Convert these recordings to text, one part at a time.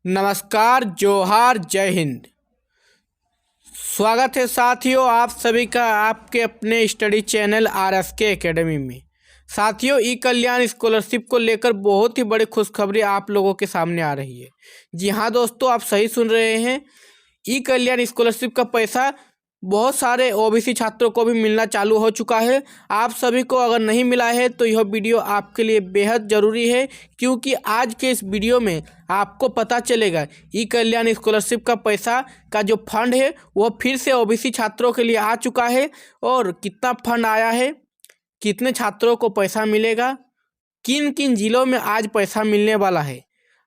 नमस्कार, जोहार, जय हिंद। स्वागत है साथियों आप सभी का आपके अपने स्टडी चैनल RSK एकेडमी में। साथियों, ई कल्याण स्कॉलरशिप को लेकर बहुत ही बड़ी खुशखबरी आप लोगों के सामने आ रही है। जी हाँ दोस्तों, आप सही सुन रहे हैं। ई कल्याण स्कॉलरशिप का पैसा बहुत सारे OBC छात्रों को भी मिलना चालू हो चुका है। आप सभी को अगर नहीं मिला है तो यह वीडियो आपके लिए बेहद ज़रूरी है, क्योंकि आज के इस वीडियो में आपको पता चलेगा ई कल्याण स्कॉलरशिप का पैसा का जो फंड है वो फिर से OBC छात्रों के लिए आ चुका है। और कितना फंड आया है, कितने छात्रों को पैसा मिलेगा, किन किन ज़िलों में आज पैसा मिलने वाला है,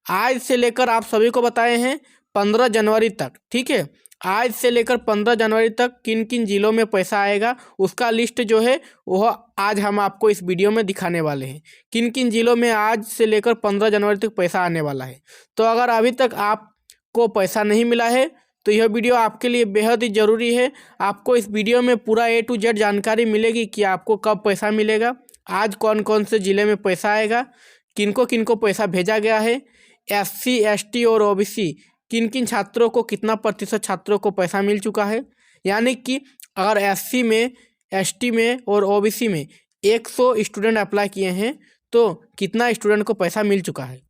आज से लेकर आप सभी को बताए हैं 15 जनवरी तक। ठीक है, आज से लेकर 15 जनवरी तक किन किन ज़िलों में पैसा आएगा उसका लिस्ट जो है वह आज हम आपको इस वीडियो में दिखाने वाले हैं। किन किन ज़िलों में आज से लेकर 15 जनवरी तक पैसा आने वाला है। तो अगर अभी तक आपको पैसा नहीं मिला है तो यह वीडियो आपके लिए बेहद ही ज़रूरी है। आपको इस वीडियो में पूरा A to Z जानकारी मिलेगी कि आपको कब पैसा मिलेगा, आज कौन कौन से ज़िले में पैसा आएगा, किनको पैसा भेजा गया है, SC ST और OBC किन किन छात्रों को कितना प्रतिशत छात्रों को पैसा मिल चुका है। यानी कि अगर SC में, ST में और OBC में 100 स्टूडेंट अप्लाई किए हैं तो कितना स्टूडेंट को पैसा मिल चुका है।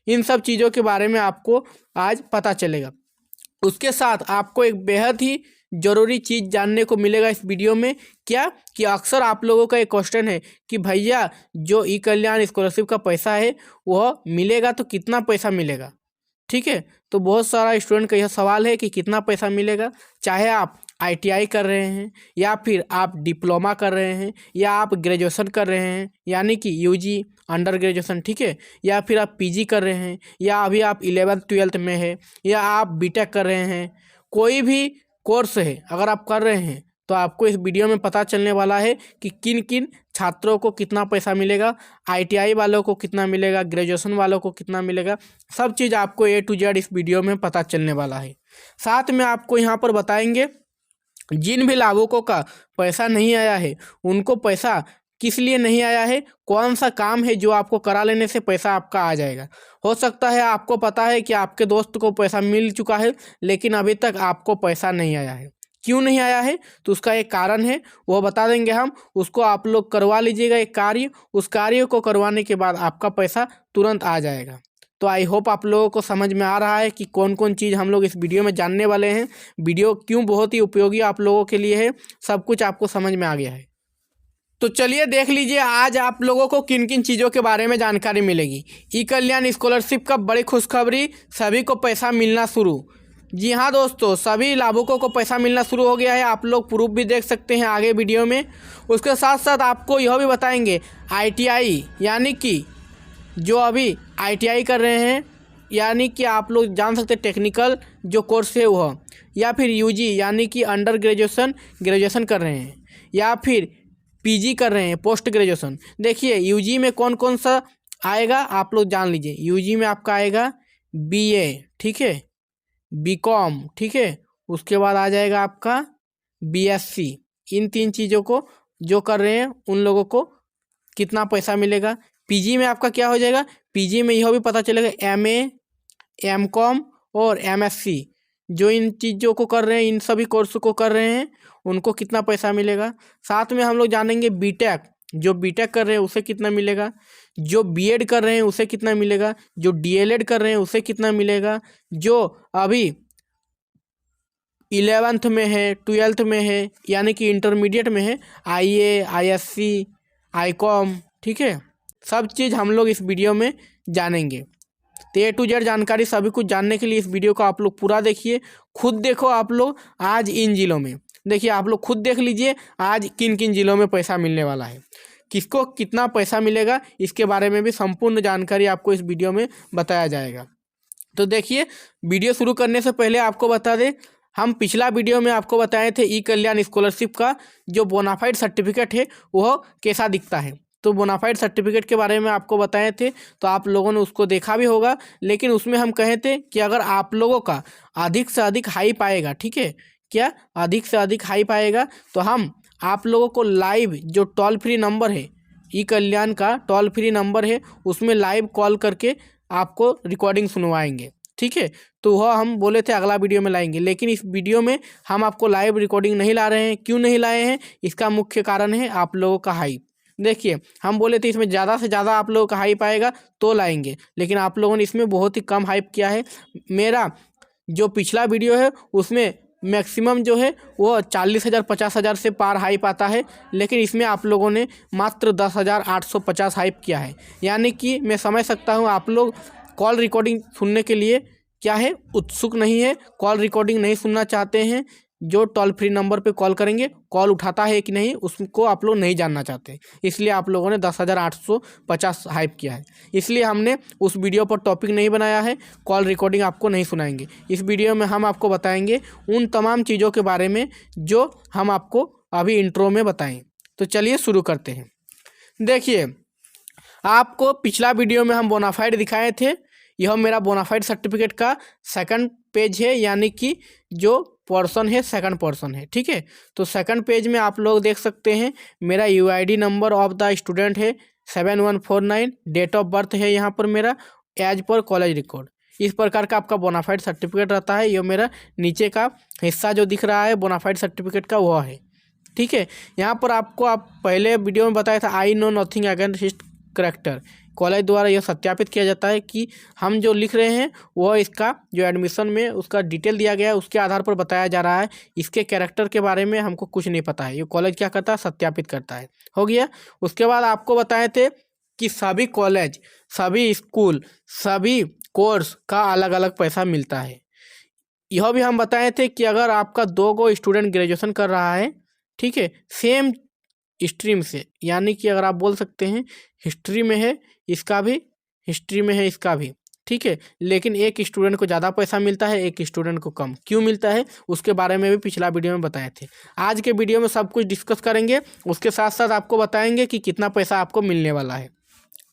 इन सब चीज़ों के बारे में आपको आज पता चलेगा। उसके साथ आपको एक बेहद ही ज़रूरी चीज़ जानने को मिलेगा इस वीडियो में। क्या कि अक्सर आप लोगों का एक क्वेश्चन है कि भैया जो ई कल्याण स्कॉलरशिप का पैसा है वह मिलेगा तो कितना पैसा मिलेगा। ठीक है, तो बहुत सारा स्टूडेंट का यह सवाल है कि कितना पैसा मिलेगा। चाहे आप ITI कर रहे हैं या फिर आप डिप्लोमा कर रहे हैं या आप ग्रेजुएशन कर रहे हैं यानी कि UG अंडर ग्रेजुएशन, ठीक है, या फिर आप PG कर रहे हैं या अभी आप 11th 12th में है या आप BTech कर रहे हैं, कोई भी कोर्स है अगर आप कर रहे हैं तो आपको इस वीडियो में पता चलने वाला है कि किन किन छात्रों को कितना पैसा मिलेगा, ITI वालों को कितना मिलेगा, ग्रेजुएशन वालों को कितना मिलेगा। सब चीज़ आपको A to Z इस वीडियो में पता चलने वाला है। साथ में आपको यहाँ पर बताएंगे जिन भी लाभुकों का पैसा नहीं आया है उनको पैसा किस लिए नहीं आया है, कौन सा काम है जो आपको करा लेने से पैसा आपका आ जाएगा। हो सकता है आपको पता है कि आपके दोस्त को पैसा मिल चुका है लेकिन अभी तक आपको पैसा नहीं आया है। क्यों नहीं आया है तो उसका एक कारण है, वो बता देंगे हम। उसको आप लोग करवा लीजिएगा एक कार्य, उस कार्य को करवाने के बाद आपका पैसा तुरंत आ जाएगा। तो आई होप आप लोगों को समझ में आ रहा है कि कौन कौन चीज़ हम लोग इस वीडियो में जानने वाले हैं। वीडियो क्यों बहुत ही उपयोगी आप लोगों के लिए है, सब कुछ आपको समझ में आ गया है। तो चलिए देख लीजिए आज आप लोगों को किन किन चीज़ों के बारे में जानकारी मिलेगी। ई कल्याण स्कॉलरशिप का बड़ी खुशखबरी, सभी को पैसा मिलना शुरू। जी हाँ दोस्तों, सभी लाभुकों को पैसा मिलना शुरू हो गया है। आप लोग प्रूफ भी देख सकते हैं आगे वीडियो में। उसके साथ साथ आपको यह भी बताएंगे ITI यानी कि जो अभी ITI कर रहे हैं यानी कि आप लोग जान सकते हैं टेक्निकल जो कोर्स है वह, या फिर UG यानी कि अंडर ग्रेजुएशन कर रहे हैं, या फिर PG कर रहे हैं पोस्ट ग्रेजुएशन। देखिए UG में कौन कौन सा आएगा आप लोग जान लीजिए। UG में आपका आएगा BA, ठीक है, BCom, ठीक है, उसके बाद आ जाएगा आपका BSc। इन 3 चीज़ों को जो कर रहे हैं उन लोगों को कितना पैसा मिलेगा। PG में आपका क्या हो जाएगा, PG में यह भी पता चलेगा MA, MCom और MSc। जो इन चीज़ों को कर रहे हैं, इन सभी कोर्स को कर रहे हैं, उनको कितना पैसा मिलेगा। साथ में हम लोग जानेंगे BTech, जो BTech कर रहे हैं उसे कितना मिलेगा, जो B.Ed कर रहे हैं उसे कितना मिलेगा, जो DLED कर रहे हैं उसे कितना मिलेगा, जो अभी 11th में है, 12th में है यानी कि इंटरमीडिएट में है, IA, ISC, ICOM, ठीक है, सब चीज़ हम लोग इस वीडियो में जानेंगे। तो A to Z जानकारी सभी कुछ जानने के लिए इस वीडियो को आप लोग पूरा देखिए, खुद देखो। आप लोग आज इन ज़िलों में देखिए, आप लोग खुद देख लीजिए आज किन किन ज़िलों में पैसा मिलने वाला है, किसको कितना पैसा मिलेगा, इसके बारे में भी संपूर्ण जानकारी आपको इस वीडियो में बताया जाएगा। तो देखिए, वीडियो शुरू करने से पहले आपको बता दें, हम पिछला वीडियो में आपको बताए थे ई कल्याण स्कॉलरशिप का जो बोनाफाइड सर्टिफिकेट है वह कैसा दिखता है। तो बोनाफाइड सर्टिफिकेट के बारे में आपको बताए थे, तो आप लोगों ने उसको देखा भी होगा। लेकिन उसमें हम कहे थे कि अगर आप लोगों का अधिक से अधिक हाइप आएगा, ठीक है, क्या अधिक से अधिक हाइप आएगा तो हम आप लोगों को लाइव जो टोल फ्री नंबर है, ई कल्याण का टोल फ्री नंबर है, उसमें लाइव कॉल करके आपको रिकॉर्डिंग सुनवाएंगे। ठीक है। तो वह हम बोले थे अगला वीडियो में लाएंगे, लेकिन इस वीडियो में हम आपको लाइव रिकॉर्डिंग नहीं ला रहे हैं। क्यों नहीं लाए हैं, इसका मुख्य कारण है आप लोगों का हाइप। देखिए, हम बोले थे इसमें ज़्यादा से ज़्यादा आप लोगों का हाइप आएगा तो लाएंगे, लेकिन आप लोगों ने इसमें बहुत ही कम हाइप किया है। मेरा जो पिछला वीडियो है उसमें मैक्सिमम जो है वो 40,000 50,000 से पार हाइप आता है, लेकिन इसमें आप लोगों ने मात्र 10,850 हाइप किया है। यानी कि मैं समझ सकता हूँ आप लोग कॉल रिकॉर्डिंग सुनने के लिए क्या है उत्सुक नहीं है, कॉल रिकॉर्डिंग नहीं सुनना चाहते हैं। जो टोल फ्री नंबर पे कॉल करेंगे कॉल उठाता है कि नहीं उसको आप लोग नहीं जानना चाहते, इसलिए आप लोगों ने 10,850 हाइप किया है। इसलिए हमने उस वीडियो पर टॉपिक नहीं बनाया है, कॉल रिकॉर्डिंग आपको नहीं सुनाएंगे। इस वीडियो में हम आपको बताएंगे उन तमाम चीज़ों के बारे में जो हम आपको अभी इंट्रो में बताएं। तो चलिए शुरू करते हैं। देखिए, आपको पिछला वीडियो में हम बोनाफाइड दिखाए थे। यह मेरा बोनाफाइड सर्टिफिकेट का सेकंड पेज है, यानी कि जो पोर्शन है सेकंड पोर्शन है, ठीक है। तो सेकंड पेज में आप लोग देख सकते हैं मेरा UID number of the student है 7149, डेट ऑफ बर्थ है यहाँ पर मेरा एज पर कॉलेज रिकॉर्ड। इस प्रकार का आपका बोनाफाइड सर्टिफिकेट रहता है। यह मेरा नीचे का हिस्सा जो दिख रहा है बोनाफाइड सर्टिफिकेट का वह है, ठीक है। यहाँ पर आपको आप पहले वीडियो में बताया था I know nothing against character. College द्वारा यह सत्यापित किया जाता है कि हम जो लिख रहे हैं वह इसका जो एडमिशन में उसका डिटेल दिया गया है उसके आधार पर बताया जा रहा है। इसके कैरेक्टर के बारे में हमको कुछ नहीं पता है। ये कॉलेज क्या करता है, सत्यापित करता है। हो गया। उसके बाद आपको बताए थे कि सभी कॉलेज, सभी स्कूल, सभी कोर्स का अलग अलग पैसा मिलता है। यह भी हम बताए थे कि अगर आपका 2 स्टूडेंट ग्रेजुएशन कर रहा है, ठीक है, सेम स्ट्रीम से, यानी कि अगर आप बोल सकते हैं हिस्ट्री में है इसका भी, हिस्ट्री में है इसका भी, ठीक है, लेकिन एक स्टूडेंट को ज़्यादा पैसा मिलता है, एक स्टूडेंट को कम। क्यों मिलता है उसके बारे में भी पिछला वीडियो में बताए थे। आज के वीडियो में सब कुछ डिस्कस करेंगे, उसके साथ साथ आपको बताएंगे कि कितना पैसा आपको मिलने वाला है।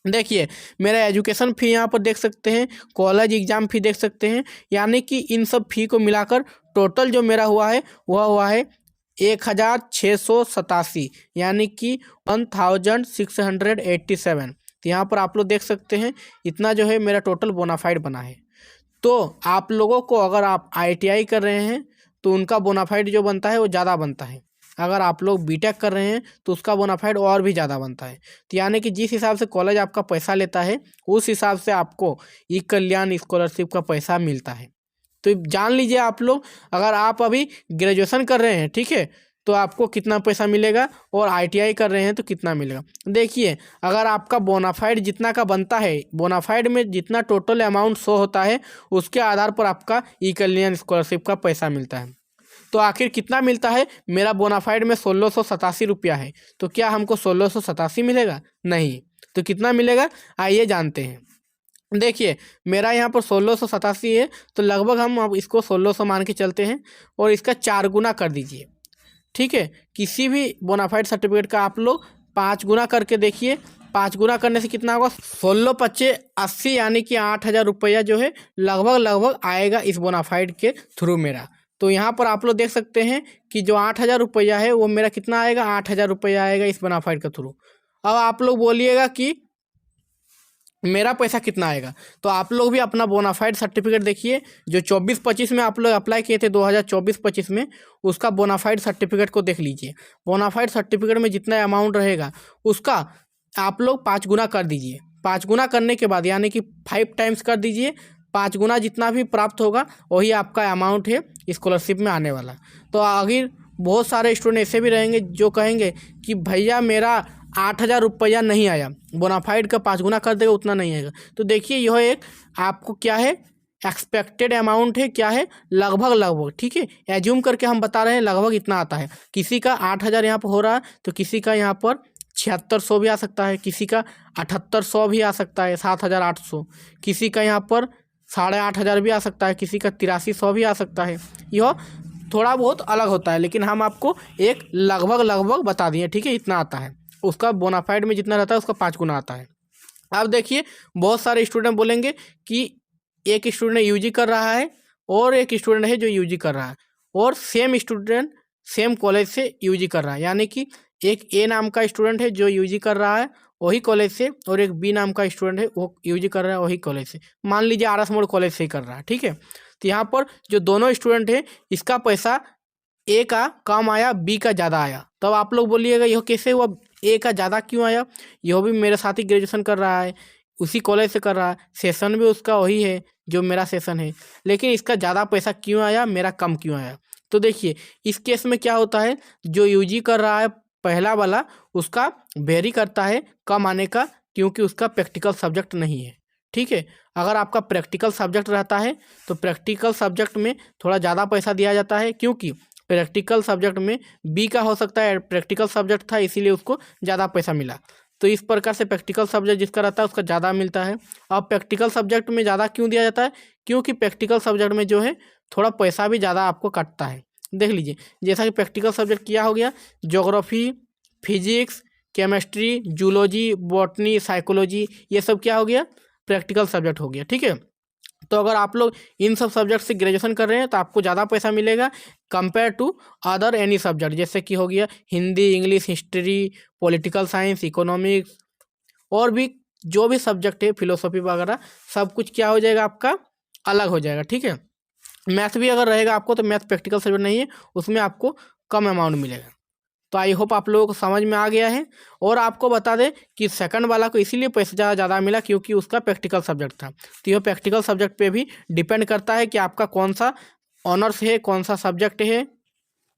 देखिए, मेरा एजुकेशन फ़ी यहाँ पर देख सकते हैं, कॉलेज एग्ज़ाम फ़ी देख सकते हैं, यानी कि इन सब फ़ी को मिलाकर टोटल जो मेरा हुआ है वह हुआ है 1,687, यानी कि 1,687। तो यहाँ पर आप लोग देख सकते हैं इतना जो है मेरा टोटल बोनाफाइड बना है। तो आप लोगों को अगर आप ITI कर रहे हैं तो उनका बोनाफाइड जो बनता है वो ज़्यादा बनता है। अगर आप लोग बीटेक कर रहे हैं तो उसका बोनाफाइड और भी ज़्यादा बनता है। तो यानी कि जिस हिसाब से कॉलेज आपका पैसा लेता है उस हिसाब से आपको ई कल्याण स्कॉलरशिप का पैसा मिलता है। तो जान लीजिए आप लोग, अगर आप अभी ग्रेजुएशन कर रहे हैं, ठीक है, तो आपको कितना पैसा मिलेगा, और ITI कर रहे हैं तो कितना मिलेगा। देखिए, अगर आपका बोनाफाइड जितना का बनता है, बोनाफाइड में जितना टोटल अमाउंट शो होता है उसके आधार पर आपका ई कल्याण स्कॉलरशिप का पैसा मिलता है। तो आखिर कितना मिलता है, मेरा बोनाफाइड में 1687 रुपया है, तो क्या हमको 1687 मिलेगा? नहीं। तो कितना मिलेगा, आइए जानते हैं। देखिए, मेरा यहाँ पर 1687 है, तो लगभग हम अब इसको 1600 मान के चलते हैं और इसका 4 गुना कर दीजिए, ठीक है। किसी भी बोनाफाइड सर्टिफिकेट का आप लोग 5 गुना करके देखिए। 5 गुना करने से कितना होगा, 16 पच्चे 80, यानी कि 8,000 रुपया जो है लगभग आएगा इस बोनाफाइड के थ्रू मेरा। तो यहाँ पर आप लोग देख सकते हैं कि जो 8,000 रुपया है वो मेरा कितना आएगा, 8,000 रुपया आएगा इस बोनाफाइड के थ्रू। अब आप लोग बोलिएगा कि मेरा पैसा कितना आएगा, तो आप लोग भी अपना बोनाफाइड सर्टिफिकेट देखिए जो 24-25 में आप लोग अप्लाई किए थे, 2024-25 में, उसका बोनाफाइड सर्टिफिकेट को देख लीजिए। बोनाफाइड सर्टिफिकेट में जितना अमाउंट रहेगा उसका आप लोग 5 गुना कर दीजिए। 5 गुना करने के बाद यानी कि 5 टाइम्स कर दीजिए। 5 गुना जितना भी प्राप्त होगा वही आपका अमाउंट है स्कॉलरशिप में आने वाला। तो अगर बहुत सारे स्टूडेंट ऐसे भी रहेंगे जो कहेंगे कि भैया मेरा 8,000 रुपया नहीं आया, बोनाफाइड का 5 गुना कर देगा उतना नहीं आएगा। तो देखिए, यह एक आपको क्या है, एक्सपेक्टेड अमाउंट है, क्या है, लगभग, ठीक है, एज्यूम करके हम बता रहे हैं लगभग इतना आता है। किसी का 8,000 यहाँ पर हो रहा है तो किसी का यहाँ पर 7,600 भी आ सकता है, किसी का 7,800 भी आ सकता है, 7,800, किसी का यहाँ पर 8,500 भी आ सकता है, किसी का 8,300 भी आ सकता है। यह थोड़ा बहुत अलग होता है, लेकिन हम आपको एक लगभग बता दिए, ठीक है, इतना आता है। उसका बोनाफाइड में जितना रहता है उसका 5 गुना आता है। अब देखिए, बहुत सारे स्टूडेंट बोलेंगे कि एक स्टूडेंट UG कर रहा है और एक स्टूडेंट है जो UG कर रहा है, और सेम स्टूडेंट सेम कॉलेज से UG कर रहा है, यानी कि एक A नाम का स्टूडेंट है जो UG कर रहा है वही कॉलेज से, और एक बी नाम का स्टूडेंट है वो यूजी कर रहा है वही कॉलेज से। मान लीजिए आरएस मोड़ कॉलेज से ही कर रहा है, ठीक है। तो यहाँ पर जो दोनों स्टूडेंट है इसका पैसा ए का कम आया, बी का ज़्यादा आया। तब आप लोग बोलिएगा यह कैसे हुआ, ए का ज़्यादा क्यों आया? यह भी मेरे साथ ही ग्रेजुएशन कर रहा है, उसी कॉलेज से कर रहा है, सेशन भी उसका वही है जो मेरा सेशन है, लेकिन इसका ज़्यादा पैसा क्यों आया, मेरा कम क्यों आया? तो देखिए इस केस में क्या होता है, जो यूजी कर रहा है पहला वाला उसका वेरी करता है कम आने का, क्योंकि उसका प्रैक्टिकल सब्जेक्ट नहीं है, ठीक है। अगर आपका प्रैक्टिकल सब्जेक्ट रहता है तो प्रैक्टिकल सब्जेक्ट में थोड़ा ज़्यादा पैसा दिया जाता है, क्योंकि प्रैक्टिकल सब्जेक्ट में बी का हो सकता है प्रैक्टिकल सब्जेक्ट था इसीलिए उसको ज़्यादा पैसा मिला। तो इस प्रकार से प्रैक्टिकल सब्जेक्ट जिसका रहता है उसका ज़्यादा मिलता है। अब प्रैक्टिकल सब्जेक्ट में ज़्यादा क्यों दिया जाता है? क्योंकि प्रैक्टिकल सब्जेक्ट में जो है थोड़ा पैसा भी ज़्यादा आपको कटता है। देख लीजिए जैसा कि प्रैक्टिकल सब्जेक्ट क्या हो गया, geography, physics, chemistry, zoology, botany, psychology, ये सब क्या हो गया, प्रैक्टिकल सब्जेक्ट हो गया, ठीक है। तो अगर आप लोग इन सब सब्जेक्ट से ग्रेजुएशन कर रहे हैं तो आपको ज़्यादा पैसा मिलेगा compare to other any subject, जैसे कि हो गया Hindi, English, history, political science, economics, और भी जो भी सब्जेक्ट है फिलोसफी वगैरह, सब कुछ क्या हो जाएगा आपका अलग हो जाएगा, ठीक है। मैथ भी अगर रहेगा आपको तो मैथ प्रैक्टिकल सब्जेक्ट नहीं है, उसमें आपको कम अमाउंट मिलेगा। तो आई होप आप लोगों को समझ में आ गया है। और आपको बता दें कि सेकंड वाला को इसीलिए पैसा ज़्यादा मिला क्योंकि उसका प्रैक्टिकल सब्जेक्ट था। तो यह प्रैक्टिकल सब्जेक्ट पे भी डिपेंड करता है कि आपका कौन सा ऑनर्स है, कौन सा सब्जेक्ट है।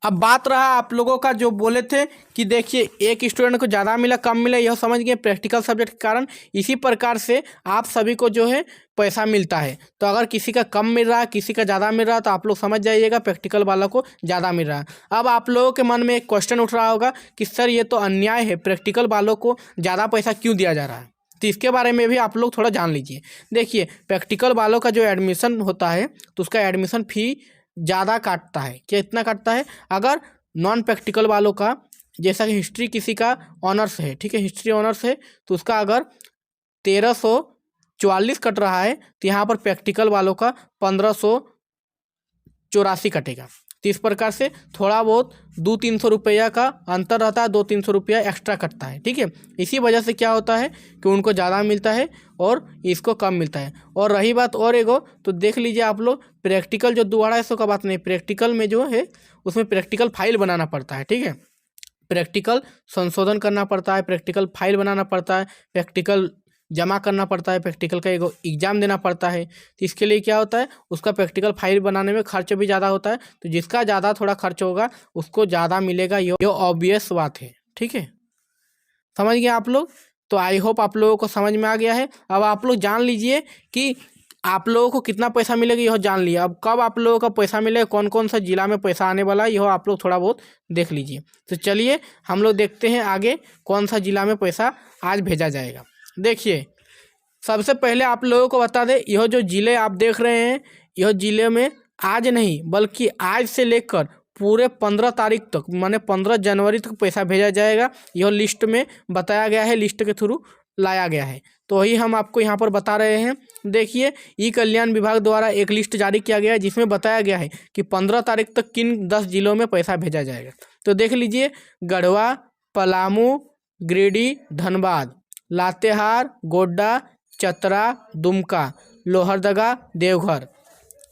अब बात रहा आप लोगों का जो बोले थे कि देखिए एक स्टूडेंट को ज़्यादा मिला कम मिला, यह समझ गए प्रैक्टिकल सब्जेक्ट के कारण। इसी प्रकार से आप सभी को जो है पैसा मिलता है। तो अगर किसी का कम मिल रहा है, किसी का ज़्यादा मिल रहा है, तो आप लोग समझ जाइएगा प्रैक्टिकल वालों को ज़्यादा मिल रहा है। अब आप लोगों के मन में एक क्वेश्चन उठ रहा होगा कि सर ये तो अन्याय है, प्रैक्टिकल वालों को ज़्यादा पैसा क्यों दिया जा रहा है? तो इसके बारे में भी आप लोग थोड़ा जान लीजिए। देखिए प्रैक्टिकल वालों का जो एडमिशन होता है तो उसका एडमिशन फ़ी ज़्यादा काटता है। क्या इतना काटता है? अगर नॉन प्रैक्टिकल वालों का, जैसा कि हिस्ट्री किसी का ऑनर्स है, ठीक है, हिस्ट्री ऑनर्स है, तो उसका अगर 1344 कट रहा है तो यहाँ पर प्रैक्टिकल वालों का 1584 कटेगा। तो इस प्रकार से थोड़ा बहुत 200-300 रुपया का अंतर रहता है, 200-300 रुपया एक्स्ट्रा कटता है, ठीक है। इसी वजह से क्या होता है कि उनको ज़्यादा मिलता है और इसको कम मिलता है। और रही बात और एगो, तो देख लीजिए आप लोग प्रैक्टिकल जो 2-250 का बात नहीं, प्रैक्टिकल में जो है उसमें प्रैक्टिकल फाइल बनाना पड़ता है, ठीक है। प्रैक्टिकल संशोधन करना पड़ता है, प्रैक्टिकल फाइल बनाना पड़ता है, प्रैक्टिकल जमा करना पड़ता है, प्रैक्टिकल का एगो एग्ज़ाम देना पड़ता है। तो इसके लिए क्या होता है, उसका प्रैक्टिकल फाइल बनाने में खर्च भी ज़्यादा होता है। तो जिसका ज़्यादा थोड़ा खर्च होगा उसको ज़्यादा मिलेगा, ये ऑब्वियस बात है, ठीक है। समझ गए आप लोग? तो आई होप आप लोगों को समझ में आ गया है। अब आप लोग जान लीजिए कि आप लोगों को कितना पैसा मिलेगा, यह जान लिया। अब कब आप लोगों का पैसा मिलेगा, कौन कौन सा जिला में पैसा आने वाला है, यह आप लोग थोड़ा बहुत देख लीजिए। तो चलिए हम लोग देखते हैं आगे कौन सा जिला में पैसा आज भेजा जाएगा। देखिए सबसे पहले आप लोगों को बता दें, यह जो ज़िले आप देख रहे हैं, यह ज़िले में आज नहीं बल्कि आज से लेकर पूरे 15 तारीख तक, माने 15 जनवरी तक पैसा भेजा जाएगा। यह लिस्ट में बताया गया है, लिस्ट के थ्रू लाया गया है, तो वही हम आपको यहाँ पर बता रहे हैं। देखिए ई कल्याण विभाग द्वारा एक लिस्ट जारी किया गया है जिसमें बताया गया है कि 15 तारीख तक किन 10 जिलों में पैसा भेजा जाएगा। तो देख लीजिए गढ़वा, पलामू, गिरिडीह, धनबाद, लातेहार, गोड्डा, चतरा, दुमका, लोहरदगा, देवघर,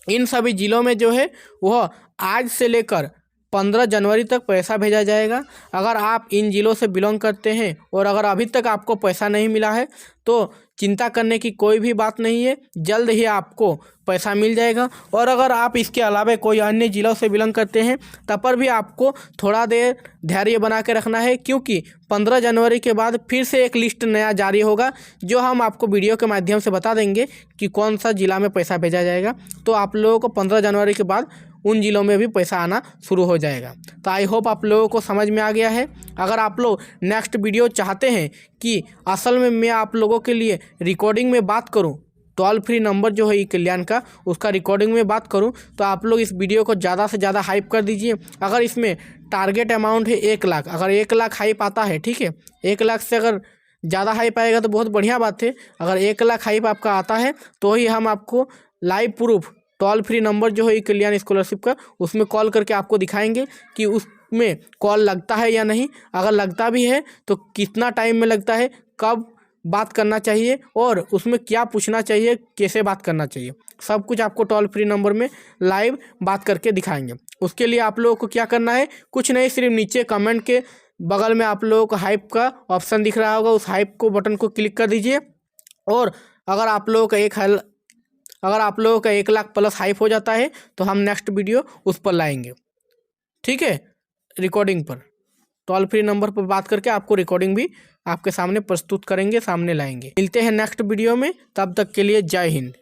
इन सभी जिलों में जो है वह आज से लेकर 15 जनवरी तक पैसा भेजा जाएगा। अगर आप इन जिलों से बिलोंग करते हैं और अगर अभी तक आपको पैसा नहीं मिला है तो चिंता करने की कोई भी बात नहीं है, जल्द ही आपको पैसा मिल जाएगा। और अगर आप इसके अलावा कोई अन्य ज़िलों से बिलोंग करते हैं तब पर भी आपको थोड़ा देर धैर्य बना के रखना है, क्योंकि 15 जनवरी के बाद फिर से एक लिस्ट नया जारी होगा जो हम आपको वीडियो के माध्यम से बता देंगे कि कौन सा ज़िला में पैसा भेजा जाएगा। तो आप लोगों को 15 जनवरी के बाद उन ज़िलों में भी पैसा आना शुरू हो जाएगा। तो आई होप आप लोगों को समझ में आ गया है। अगर आप लोग नेक्स्ट वीडियो चाहते हैं कि असल में मैं आप लोगों के लिए रिकॉर्डिंग में बात करूं, टोल फ्री नंबर जो है ई कल्याण का, उसका रिकॉर्डिंग में बात करूं, तो आप लोग इस वीडियो को ज़्यादा से ज़्यादा हाइप कर दीजिए। अगर इसमें टारगेट अमाउंट है 1 लाख, अगर 1 लाख हाइप आता है, ठीक है, 1 लाख से अगर ज़्यादा हाइप आएगा तो बहुत बढ़िया बात है। अगर 1 लाख हाइप आपका आता है तो ही हम आपको live proof toll free number जो है ई कल्याण स्कॉलरशिप का, उसमें कॉल करके आपको दिखाएंगे कि उसमें कॉल लगता है या नहीं। अगर लगता भी है तो कितना टाइम में लगता है, कब बात करना चाहिए और उसमें क्या पूछना चाहिए, कैसे बात करना चाहिए, सब कुछ आपको टोल फ्री नंबर में लाइव बात करके दिखाएंगे। उसके लिए आप लोगों को क्या करना है, कुछ नहीं, सिर्फ नीचे कमेंट के बगल में आप लोगों को हाइप का ऑप्शन दिख रहा होगा, उस हाइप को बटन को क्लिक कर दीजिए। और अगर आप लोगों का 1 लाख प्लस हाइप हो जाता है तो हम नेक्स्ट वीडियो उस पर लाएंगे, ठीक है, रिकॉर्डिंग पर, टोल फ्री नंबर पर बात करके आपको रिकॉर्डिंग भी आपके सामने प्रस्तुत करेंगे, सामने लाएंगे। मिलते हैं नेक्स्ट वीडियो में, तब तक के लिए जय हिंद।